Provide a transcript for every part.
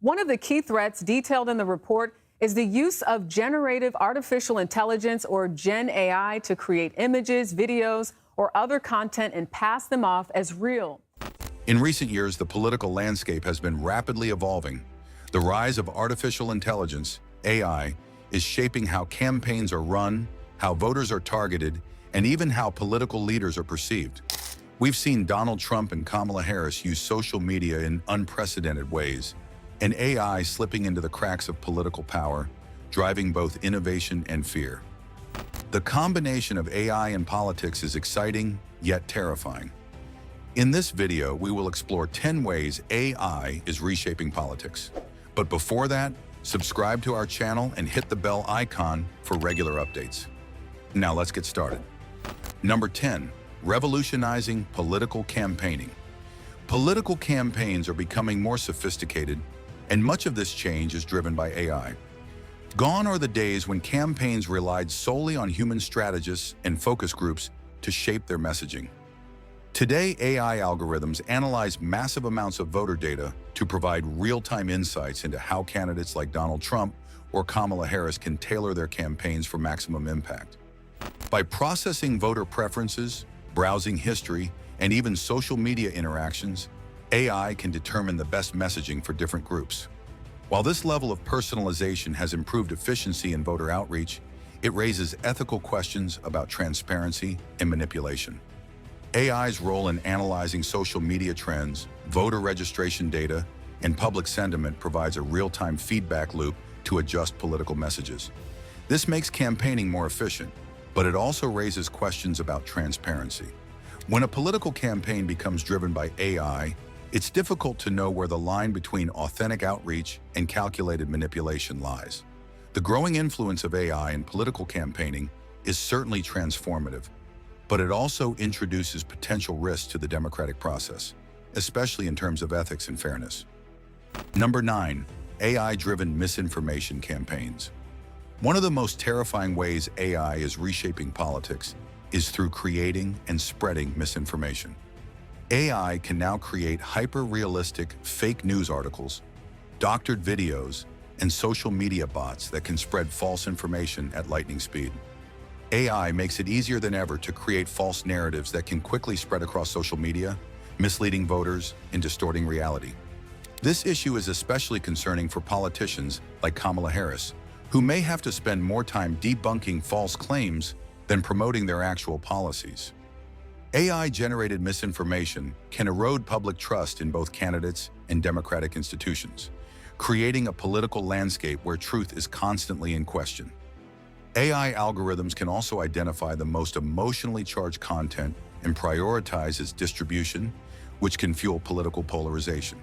One of the key threats detailed in the report is the use of generative artificial intelligence, or Gen AI, to create images, videos, or other content and pass them off as real. In recent years, the political landscape has been rapidly evolving. The rise of artificial intelligence, AI, is shaping how campaigns are run, how voters are targeted, and even how political leaders are perceived. We've seen Donald Trump and Kamala Harris use social media in unprecedented ways, and AI slipping into the cracks of political power, driving both innovation and fear. The combination of AI and politics is exciting, yet terrifying. In this video, we will explore 10 ways AI is reshaping politics. But before that, subscribe to our channel and hit the bell icon for regular updates. Now let's get started. Number 10, revolutionizing political campaigning. Political campaigns are becoming more sophisticated, and much of this change is driven by AI. Gone are the days when campaigns relied solely on human strategists and focus groups to shape their messaging. Today, AI algorithms analyze massive amounts of voter data to provide real-time insights into how candidates like Donald Trump or Kamala Harris can tailor their campaigns for maximum impact. By processing voter preferences, browsing history, and even social media interactions, AI can determine the best messaging for different groups. While this level of personalization has improved efficiency in voter outreach, it raises ethical questions about transparency and manipulation. AI's role in analyzing social media trends, voter registration data, and public sentiment provides a real-time feedback loop to adjust political messages. This makes campaigning more efficient, but it also raises questions about transparency. When a political campaign becomes driven by AI, it's difficult to know where the line between authentic outreach and calculated manipulation lies. The growing influence of AI in political campaigning is certainly transformative, but it also introduces potential risks to the democratic process, especially in terms of ethics and fairness. Number 9, AI-driven misinformation campaigns. One of the most terrifying ways AI is reshaping politics is through creating and spreading misinformation. AI can now create hyper-realistic fake news articles, doctored videos, and social media bots that can spread false information at lightning speed. AI makes it easier than ever to create false narratives that can quickly spread across social media, misleading voters and distorting reality. This issue is especially concerning for politicians like Kamala Harris, who may have to spend more time debunking false claims than promoting their actual policies. AI-generated misinformation can erode public trust in both candidates and democratic institutions, creating a political landscape where truth is constantly in question. AI algorithms can also identify the most emotionally charged content and prioritize its distribution, which can fuel political polarization.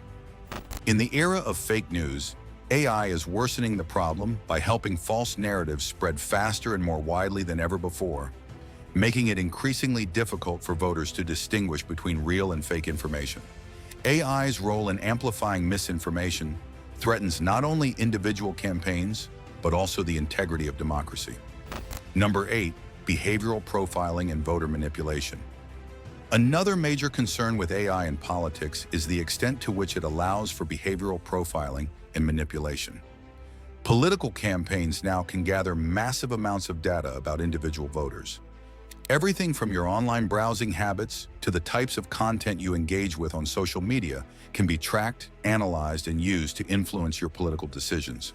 In the era of fake news, AI is worsening the problem by helping false narratives spread faster and more widely than ever before, making it increasingly difficult for voters to distinguish between real and fake information. AI's role in amplifying misinformation threatens not only individual campaigns, but also the integrity of democracy. Number 8, behavioral profiling and voter manipulation. Another major concern with AI in politics is the extent to which it allows for behavioral profiling and manipulation. Political campaigns now can gather massive amounts of data about individual voters. Everything from your online browsing habits to the types of content you engage with on social media can be tracked, analyzed, and used to influence your political decisions.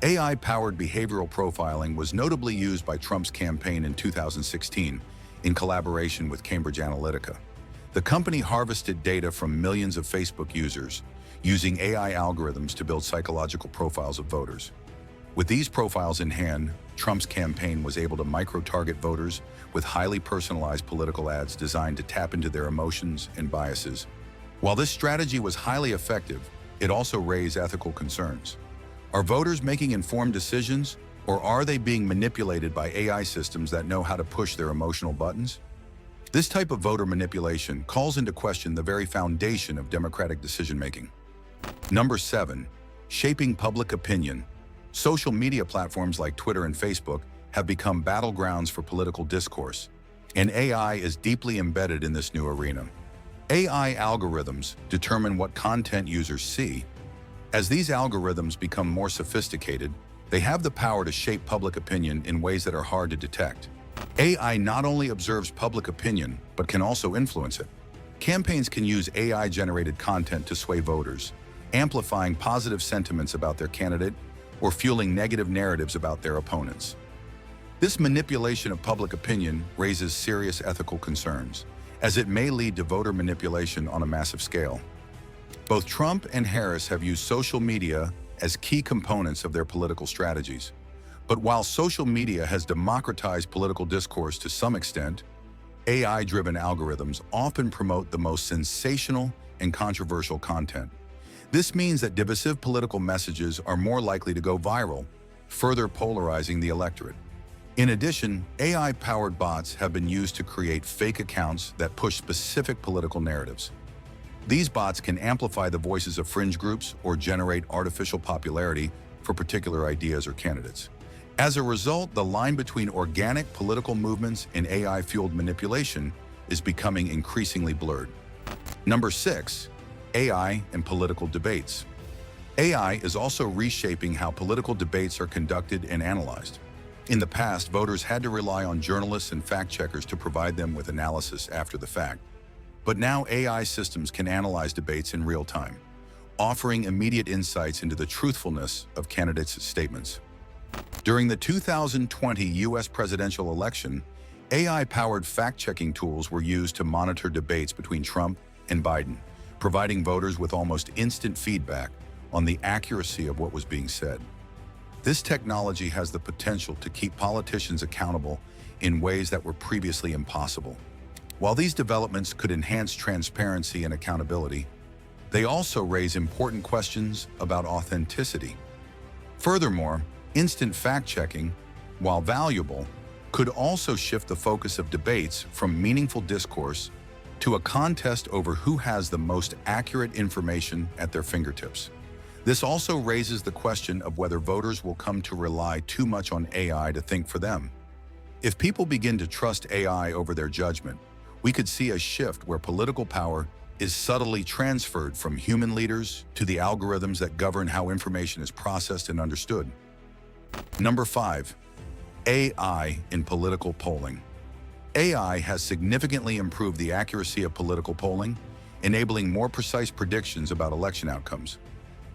AI-powered behavioral profiling was notably used by Trump's campaign in 2016 in collaboration with Cambridge Analytica. The company harvested data from millions of Facebook users, using AI algorithms to build psychological profiles of voters. With these profiles in hand, Trump's campaign was able to micro-target voters with highly personalized political ads designed to tap into their emotions and biases. While this strategy was highly effective, it also raised ethical concerns. Are voters making informed decisions, or are they being manipulated by AI systems that know how to push their emotional buttons? This type of voter manipulation calls into question the very foundation of democratic decision-making. Number 7, shaping public opinion. Social media platforms like Twitter and Facebook have become battlegrounds for political discourse, and AI is deeply embedded in this new arena. AI algorithms determine what content users see, As these algorithms become more sophisticated, they have the power to shape public opinion in ways that are hard to detect. AI not only observes public opinion, but can also influence it. Campaigns can use AI-generated content to sway voters, amplifying positive sentiments about their candidate or fueling negative narratives about their opponents. This manipulation of public opinion raises serious ethical concerns, as it may lead to voter manipulation on a massive scale. Both Trump and Harris have used social media as key components of their political strategies. But while social media has democratized political discourse to some extent, AI-driven algorithms often promote the most sensational and controversial content. This means that divisive political messages are more likely to go viral, further polarizing the electorate. In addition, AI-powered bots have been used to create fake accounts that push specific political narratives. These bots can amplify the voices of fringe groups or generate artificial popularity for particular ideas or candidates. As a result, the line between organic political movements and AI-fueled manipulation is becoming increasingly blurred. Number 6, AI and political debates. AI is also reshaping how political debates are conducted and analyzed. In the past, voters had to rely on journalists and fact-checkers to provide them with analysis after the fact. But now AI systems can analyze debates in real time, offering immediate insights into the truthfulness of candidates' statements. During the 2020 U.S. presidential election, AI-powered fact-checking tools were used to monitor debates between Trump and Biden, providing voters with almost instant feedback on the accuracy of what was being said. This technology has the potential to keep politicians accountable in ways that were previously impossible. While these developments could enhance transparency and accountability, they also raise important questions about authenticity. Furthermore, instant fact-checking, while valuable, could also shift the focus of debates from meaningful discourse to a contest over who has the most accurate information at their fingertips. This also raises the question of whether voters will come to rely too much on AI to think for them. If people begin to trust AI over their judgment, we could see a shift where political power is subtly transferred from human leaders to the algorithms that govern how information is processed and understood. Number 5, AI in political polling. AI has significantly improved the accuracy of political polling, enabling more precise predictions about election outcomes.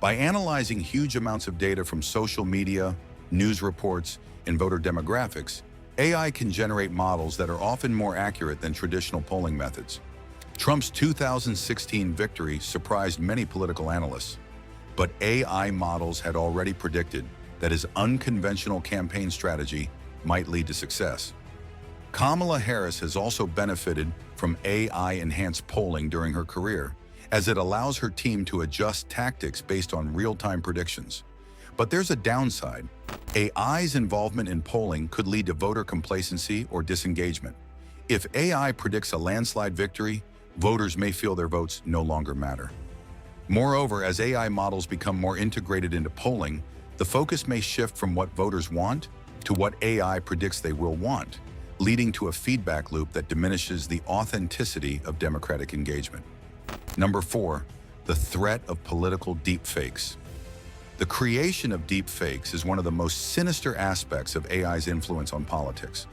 By analyzing huge amounts of data from social media, news reports, and voter demographics, AI can generate models that are often more accurate than traditional polling methods. Trump's 2016 victory surprised many political analysts, but AI models had already predicted that his unconventional campaign strategy might lead to success. Kamala Harris has also benefited from AI-enhanced polling during her career, as it allows her team to adjust tactics based on real-time predictions. But there's a downside. AI's involvement in polling could lead to voter complacency or disengagement. If AI predicts a landslide victory, voters may feel their votes no longer matter. Moreover, as AI models become more integrated into polling, the focus may shift from what voters want to what AI predicts they will want, leading to a feedback loop that diminishes the authenticity of democratic engagement. Number 4, the threat of political deepfakes. The creation of deepfakes is one of the most sinister aspects of AI's influence on politics.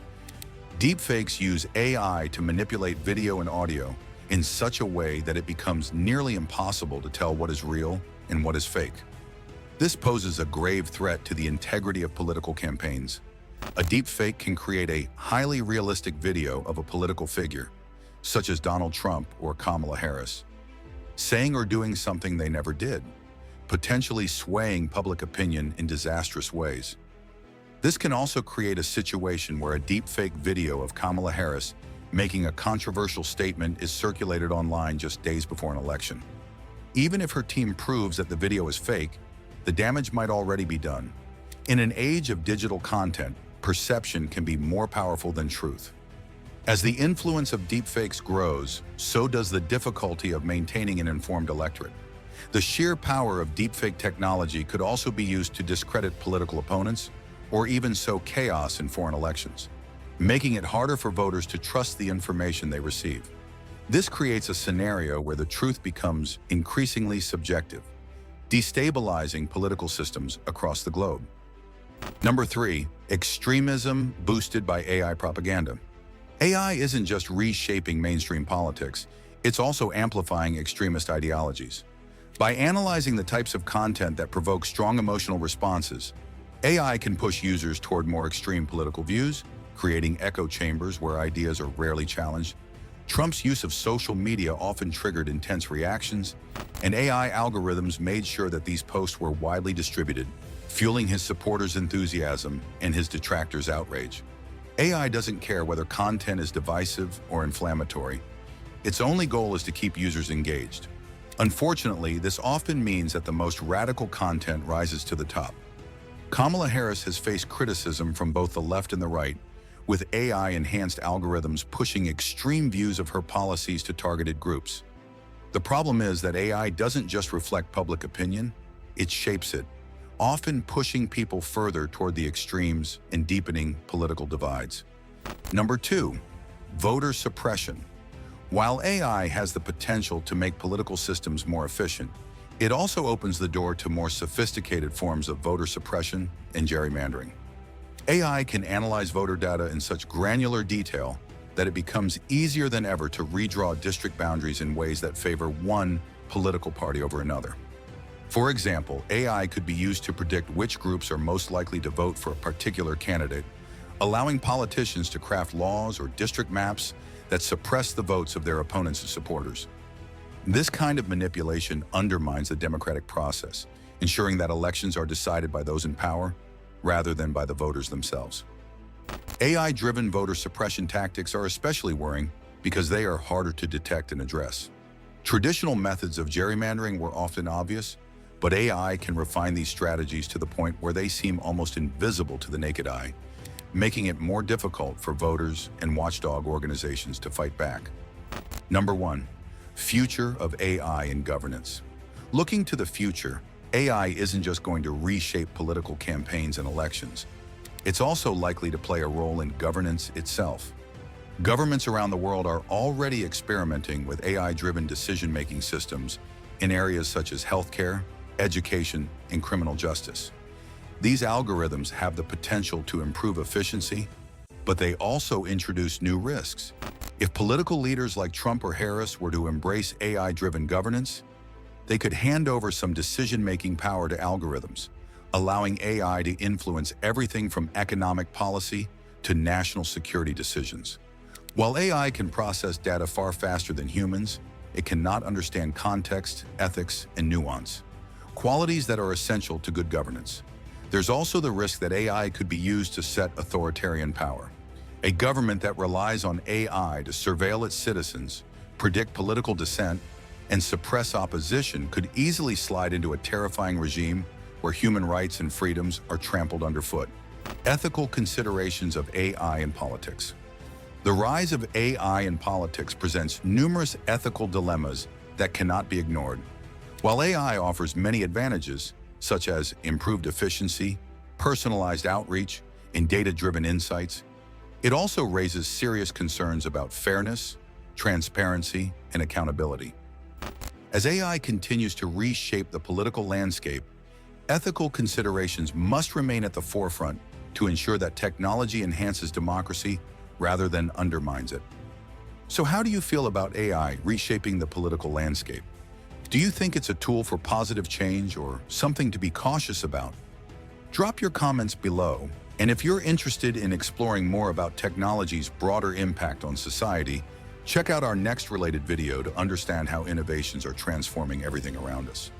Deepfakes use AI to manipulate video and audio in such a way that it becomes nearly impossible to tell what is real and what is fake. This poses a grave threat to the integrity of political campaigns. A deepfake can create a highly realistic video of a political figure, such as Donald Trump or Kamala Harris, saying or doing something they never did, potentially swaying public opinion in disastrous ways. This can also create a situation where a deepfake video of Kamala Harris making a controversial statement is circulated online just days before an election. Even if her team proves that the video is fake, the damage might already be done. In an age of digital content, perception can be more powerful than truth. As the influence of deepfakes grows, so does the difficulty of maintaining an informed electorate. The sheer power of deepfake technology could also be used to discredit political opponents or even sow chaos in foreign elections, making it harder for voters to trust the information they receive. This creates a scenario where the truth becomes increasingly subjective, destabilizing political systems across the globe. Number 3, extremism boosted by AI propaganda. AI isn't just reshaping mainstream politics, it's also amplifying extremist ideologies. By analyzing the types of content that provoke strong emotional responses, AI can push users toward more extreme political views, creating echo chambers where ideas are rarely challenged. Trump's use of social media often triggered intense reactions, and AI algorithms made sure that these posts were widely distributed, fueling his supporters' enthusiasm and his detractors' outrage. AI doesn't care whether content is divisive or inflammatory. Its only goal is to keep users engaged. Unfortunately, this often means that the most radical content rises to the top. Kamala Harris has faced criticism from both the left and the right, with AI-enhanced algorithms pushing extreme views of her policies to targeted groups. The problem is that AI doesn't just reflect public opinion, it shapes it, often pushing people further toward the extremes and deepening political divides. Number 2, voter suppression. While AI has the potential to make political systems more efficient, it also opens the door to more sophisticated forms of voter suppression and gerrymandering. AI can analyze voter data in such granular detail that it becomes easier than ever to redraw district boundaries in ways that favor one political party over another. For example, AI could be used to predict which groups are most likely to vote for a particular candidate, allowing politicians to craft laws or district maps that suppress the votes of their opponents and supporters. This kind of manipulation undermines the democratic process, ensuring that elections are decided by those in power rather than by the voters themselves. AI-driven voter suppression tactics are especially worrying because they are harder to detect and address. Traditional methods of gerrymandering were often obvious, but AI can refine these strategies to the point where they seem almost invisible to the naked eye, making it more difficult for voters and watchdog organizations to fight back. Number 1, future of AI in governance. Looking to the future, AI isn't just going to reshape political campaigns and elections. It's also likely to play a role in governance itself. Governments around the world are already experimenting with AI-driven decision-making systems in areas such as healthcare, education, and criminal justice. These algorithms have the potential to improve efficiency, but they also introduce new risks. If political leaders like Trump or Harris were to embrace AI-driven governance, they could hand over some decision-making power to algorithms, allowing AI to influence everything from economic policy to national security decisions. While AI can process data far faster than humans, it cannot understand context, ethics, and nuance, qualities that are essential to good governance. There's also the risk that AI could be used to set authoritarian power. A government that relies on AI to surveil its citizens, predict political dissent, and suppress opposition could easily slide into a terrifying regime where human rights and freedoms are trampled underfoot. Ethical considerations of AI in politics. The rise of AI in politics presents numerous ethical dilemmas that cannot be ignored. While AI offers many advantages, such as improved efficiency, personalized outreach, and data-driven insights, it also raises serious concerns about fairness, transparency, and accountability. As AI continues to reshape the political landscape, ethical considerations must remain at the forefront to ensure that technology enhances democracy rather than undermines it. So how do you feel about AI reshaping the political landscape? Do you think it's a tool for positive change or something to be cautious about? Drop your comments below, and if you're interested in exploring more about technology's broader impact on society, check out our next related video to understand how innovations are transforming everything around us.